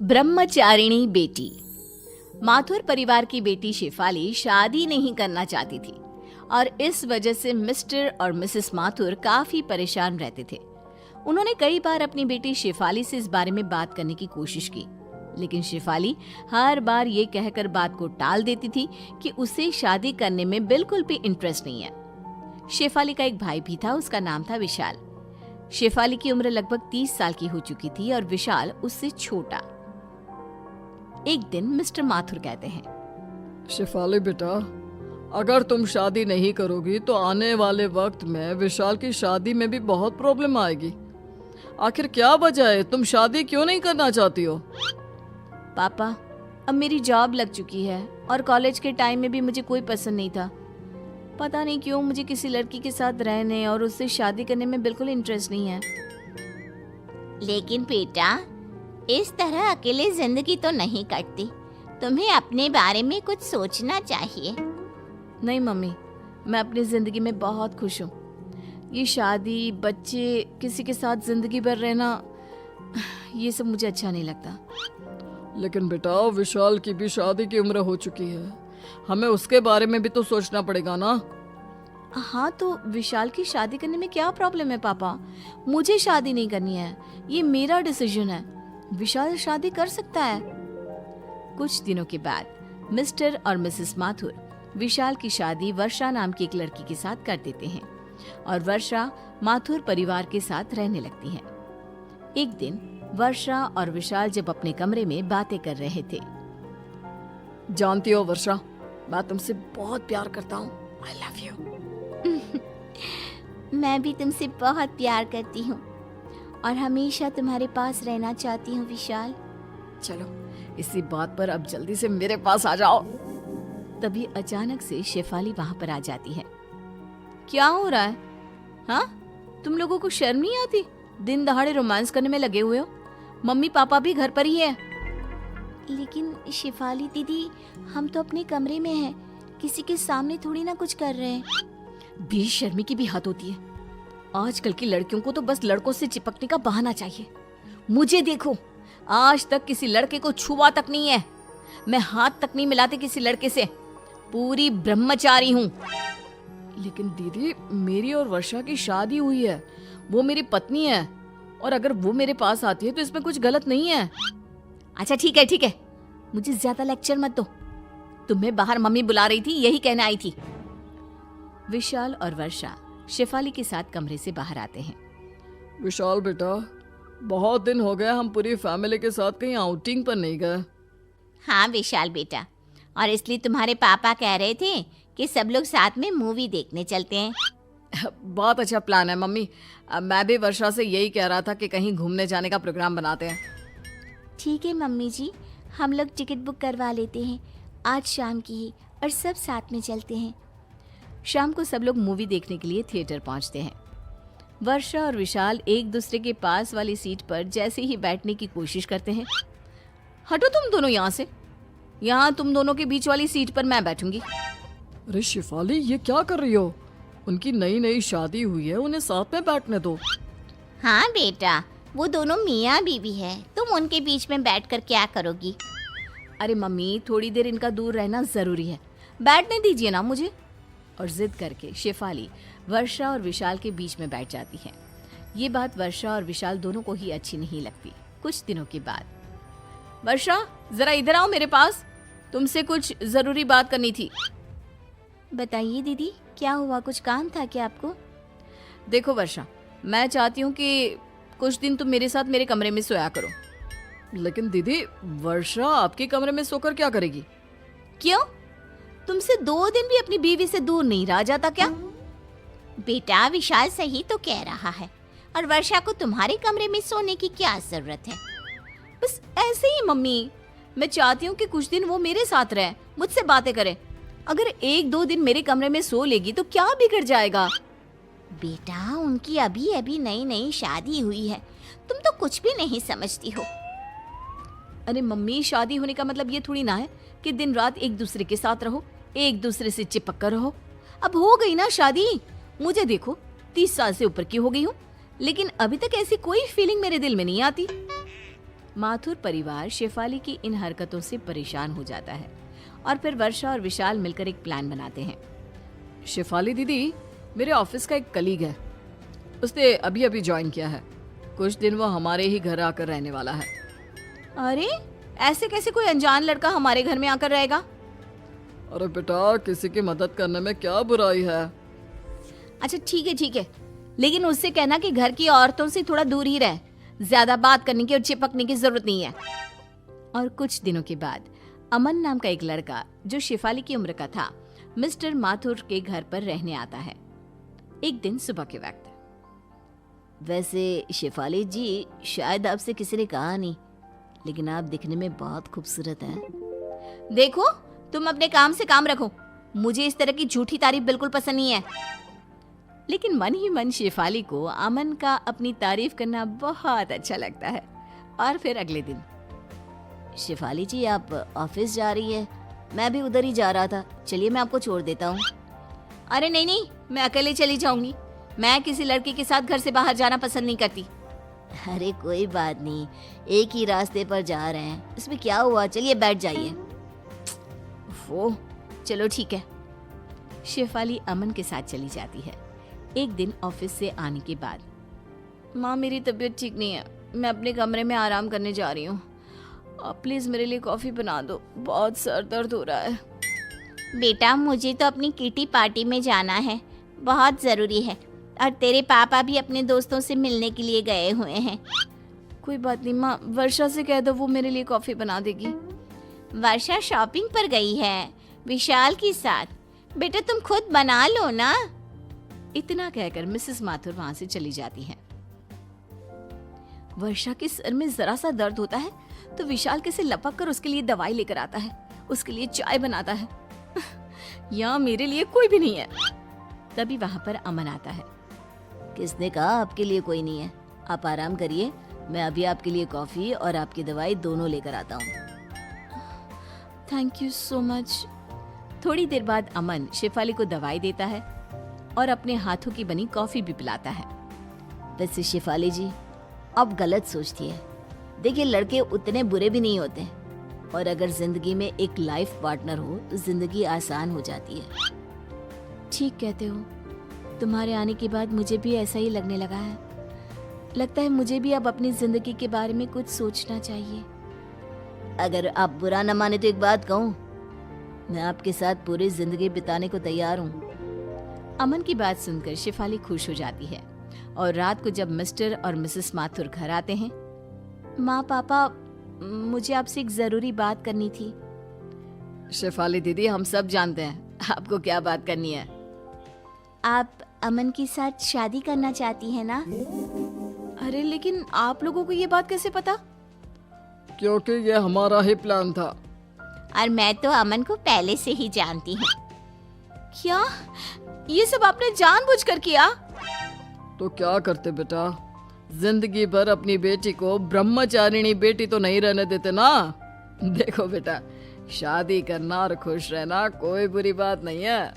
ब्रह्मचारिणी बेटी। माथुर परिवार की बेटी शेफाली शादी नहीं करना चाहती थी और इस वजह से मिस्टर और मिसेस माथुर काफी परेशान रहते थे। उन्होंने कई बार अपनी बेटी शेफाली से इस बारे में बात करने की कोशिश की, लेकिन शेफाली हर बार ये कहकर बात को टाल देती थी कि उसे शादी करने में बिल्कुल भी इंटरेस्ट नहीं है। शेफाली का एक भाई भी था, उसका नाम था विशाल। शेफाली की उम्र लगभग 30 साल की हो चुकी थी और विशाल उससे छोटा। एक दिन मिस्टर माथुर कहते हैं, शेफाली बेटा, अगर तुम शादी नहीं करोगी तो आने वाले वक्त में विशाल की शादी में भी बहुत प्रॉब्लम आएगी। आखिर क्या वजह है, तुम शादी क्यों नहीं करना चाहती हो? पापा, अब मेरी जॉब लग चुकी है और कॉलेज के टाइम में भी मुझे कोई पसंद नहीं था। पता नहीं क्यों मुझे किसी लड़की के साथ रहने और उससे शादी करने में बिल्कुल इंटरेस्ट नहीं है। लेकिन बेटा, इस तरह अकेले जिंदगी तो नहीं कटती। तुम्हें अपने बारे में कुछ सोचना चाहिए। नहीं मम्मी, मैं अपनी जिंदगी में बहुत खुश हूँ। ये शादी, बच्चे, किसी के साथ जिंदगी भर रहना, ये सब मुझे अच्छा नहीं लगता। लेकिन बेटा, विशाल की भी शादी की उम्र हो चुकी है, हमें उसके बारे में भी तो सोचना पड़ेगा ना। हाँ, तो विशाल की शादी करने में क्या प्रॉब्लम है पापा? मुझे शादी नहीं करनी है, ये मेरा डिसीजन है। विशाल शादी कर सकता है। कुछ दिनों के बाद मिस्टर और मिसेस माथुर विशाल की शादी वर्षा नाम की एक लड़की के साथ कर देते हैं और वर्षा माथुर परिवार के साथ रहने लगती है। एक दिन वर्षा और विशाल जब अपने कमरे में बातें कर रहे थे। जानती हो वर्षा, मैं तुमसे बहुत प्यार करता हूँ। I love you. मैं भी तुमसे बहुत प्यार करती हूँ और हमेशा तुम्हारे पास रहना चाहती हूँ विशाल। चलो, इसी बात पर अब जल्दी से मेरे पास आ जाओ। तभी अचानक से शेफाली वहां पर आ जाती है। क्या हो रहा है? हाँ, तुम लोगों को शर्म नहीं आती? दिन दहाड़े रोमांस करने में लगे हुए हो। मम्मी पापा भी घर पर ही है। लेकिन शेफाली दीदी, हम तो अपने कमरे में हैं, किसी के सामने थोड़ी ना कुछ कर रहे हैं। बेशर्मी की भी हद होती है। आजकल की लड़कियों को तो बस लड़कों से चिपकने का बहाना चाहिए। मुझे देखो, आज तक किसी लड़के को छुआ तक नहीं है। मैं हाथ तक नहीं मिलाती किसी लड़के से। पूरी ब्रह्मचारी हूँ। लेकिन दीदी, मेरी और वर्षा की शादी हुई है, वो मेरी पत्नी है, और अगर वो मेरे पास आती है तो इसमें कुछ गलत नहीं है। अच्छा ठीक है ठीक है, मुझे ज्यादा लेक्चर मत दो। तुम्हें बाहर मम्मी बुला रही थी, यही कहने आई थी। विशाल और वर्षा शेफाली के साथ कमरे से बाहर आते हैं। विशाल बेटा, बहुत दिन हो गए हम पूरी फैमिली के साथ कहीं आउटिंग पर नहीं गए। हाँ विशाल बेटा, और इसलिए तुम्हारे पापा कह रहे थे कि सब लोग साथ में मूवी देखने चलते हैं। बहुत अच्छा प्लान है मम्मी। मैं भी वर्षा से यही कह रहा था कि कहीं घूमने जाने का प्रोग्राम बनाते हैं। ठीक है मम्मी जी, हम लोग टिकट बुक करवा लेते हैं आज शाम की ही, और सब साथ में चलते हैं। शाम को सब लोग मूवी देखने के लिए थिएटर पहुंचते हैं। वर्षा और विशाल एक दूसरे के पास वाली सीट पर जैसे ही बैठने की कोशिश करते हैं। हटो तुम दोनों यहाँ से, यहाँ तुम दोनों के बीच वाली सीट पर मैं बैठूंगी। अरे शेफाली, ये क्या कर रही हो? उनकी नई नई शादी हुई है, उन्हें साथ में बैठने दो। हाँ बेटा, वो दोनों मियाँ बीवी है, तुम उनके बीच में बैठकर क्या करोगी? अरे मम्मी, थोड़ी देर इनका दूर रहना जरूरी है, बैठने दीजिए ना मुझे। और जिद करके शेफाली वर्षा और विशाल के बीच में बैठ जाती है। ये बात वर्षा और विशाल दोनों को ही अच्छी नहीं लगती। कुछ दिनों के बाद, वर्षा जरा इधर आओ मेरे पास, तुमसे कुछ जरूरी बात करनी थी। बताइए दीदी, क्या हुआ? कुछ काम था क्या आपको? देखो वर्षा, मैं चाहती हूँ कि कुछ दिन तुम मेरे साथ मेरे कमरे में सोया करो। लेकिन दीदी, वर्षा आपके कमरे में सोकर क्या करेगी? क्यों? तुमसे 2 दिन भी अपनी बीवी से दूर नहीं रहा जाता क्या? बेटा, विशाल सही तो कह रहा है, और वर्षा को तुम्हारे कमरे में सोने की क्या जरूरत है? बस ऐसे ही मम्मी, मैं चाहती हूँ कि कुछ दिन वो मेरे साथ रहे, मुझसे बातें करे। अगर 1-2 दिन मेरे कमरे में सो लेगी तो क्या बिगड़ जाएगा? बेटा, उनकी अभी अभी नई नई शादी हुई है, तुम तो कुछ भी नहीं समझती हो। अरे मम्मी, शादी होने का मतलब ये थोड़ी ना है कि दिन रात एक दूसरे के साथ रहो, एक दूसरे से चिपक कर रहो। अब हो गई ना शादी। मुझे देखो, 30 साल से ऊपर की हो गई हूँ, लेकिन अभी तक ऐसी कोई फीलिंग मेरे दिल में नहीं आती। माथुर परिवार शेफाली की इन हरकतों से परेशान हो जाता है और फिर वर्षा और विशाल मिलकर एक प्लान बनाते हैं। शेफाली दीदी, मेरे ऑफिस का एक कलीग है, उसने अभी अभी ज्वाइन किया है। कुछ दिन वो हमारे ही घर आकर रहने वाला है। अरे ऐसे कैसे कोई अनजान लड़का हमारे घर में आकर रहेगा? अरे बेटा, किसी की मदद करने में क्या बुराई है। अच्छा ठीक है, लेकिन उससे कहना कि घर की औरतों से थोड़ा दूर ही रहे, ज्यादा बात करने की और चिपकने की जरूरत नहीं है। और कुछ दिनों के बाद अमन नाम का एक लड़का जो शेफाली की उम्र का था मिस्टर माथुर के घर पर रहने आता है। एक दिन सुबह के वक्त। वैसे शेफाली जी, शायद आपसे किसी ने कहा नहीं, लेकिन आप दिखने में बहुत खूबसूरत हैं। देखो, तुम अपने काम से काम रखो, मुझे इस तरह की झूठी तारीफ बिल्कुल पसंद नहीं है। लेकिन मन ही मन शेफाली को अमन का अपनी तारीफ करना बहुत अच्छा लगता है। और फिर अगले दिन, शेफाली जी, आप ऑफिस जा रही है? मैं भी उधर ही जा रहा था, चलिए मैं आपको छोड़ देता हूँ। अरे नहीं, मैं अकेले चली जाऊंगी। मैं किसी लड़के के साथ घर से बाहर जाना पसंद नहीं करती। अरे कोई बात नहीं, एक ही रास्ते पर जा रहे हैं, इसमें क्या हुआ, चलिए बैठ जाइए। वो चलो ठीक है। शेफाली अमन के साथ चली जाती है। एक दिन ऑफिस से आने के बाद, माँ मेरी तबीयत ठीक नहीं है, मैं अपने कमरे में आराम करने जा रही हूँ, आप प्लीज मेरे लिए कॉफी बना दो, बहुत सर दर्द हो रहा है। बेटा, मुझे तो अपनी किटी पार्टी में जाना है, बहुत जरूरी है, और तेरे पापा भी अपने दोस्तों से मिलने के लिए गए हुए हैं। कोई बात नहीं माँ, वर्षा से कह दो वो मेरे लिए कॉफी बना देगी। वर्षा शॉपिंग पर गई है विशाल के साथ। बेटा तुम खुद बना लो ना। इतना कहकर मिसेस माथुर वहां से चली जाती हैं। वर्षा के सर में जरा सा दर्द होता है तो विशाल कैसे लपक कर उसके लिए दवाई लेकर आता है, उसके लिए चाय बनाता है। यहाँ मेरे लिए कोई भी नहीं है। तभी वहां पर अमन आता है। किसने कहा आपके लिए कोई नहीं है? आप आराम करिए, मैं अभी आपके लिए कॉफी और आपकी दवाई दोनों लेकर आता हूँ। Thank you so much. थोड़ी देर बाद अमन शेफाली को दवाई देता है और अपने हाथों की बनी कॉफी भी पिलाता है। वैसे शेफाली जी, आप गलत सोचती है। देखिए, लड़के उतने बुरे भी नहीं होते, और अगर जिंदगी में एक लाइफ पार्टनर हो तो जिंदगी आसान हो जाती है। ठीक कहते हो, तुम्हारे आने के बाद मुझे भी ऐसा ही लगने लगा है। लगता है मुझे भी अब अपनी जिंदगी के बारे में कुछ सोचना चाहिए। अगर आप बुरा न माने तो एक बात कहूँ, मैं आपके साथ पूरी जिंदगी बिताने को तैयार हूँ। अमन की बात सुनकर शेफाली खुश हो जाती है और रात को जब मिस्टर और मिसेस माथुर घर आते हैं, माँ पापा, मुझे आपसे एक जरूरी बात करनी थी। शेफाली दीदी, हम सब जानते हैं आपको क्या बात करनी है। आप अमन के साथ शादी करना चाहती हैं ना? अरे लेकिन आप लोगों को ये बात कैसे पता? क्योंकि ये हमारा ही प्लान था। और मैं तो अमन को पहले से ही जानती हूँ। क्या ये सब आपने जानबूझकर किया? तो क्या करते बेटा, जिंदगी भर अपनी बेटी को ब्रह्मचारिणी बेटी तो नहीं रहने देते ना। देखो बेटा, शादी करना और खुश रहना कोई बुरी बात नहीं है।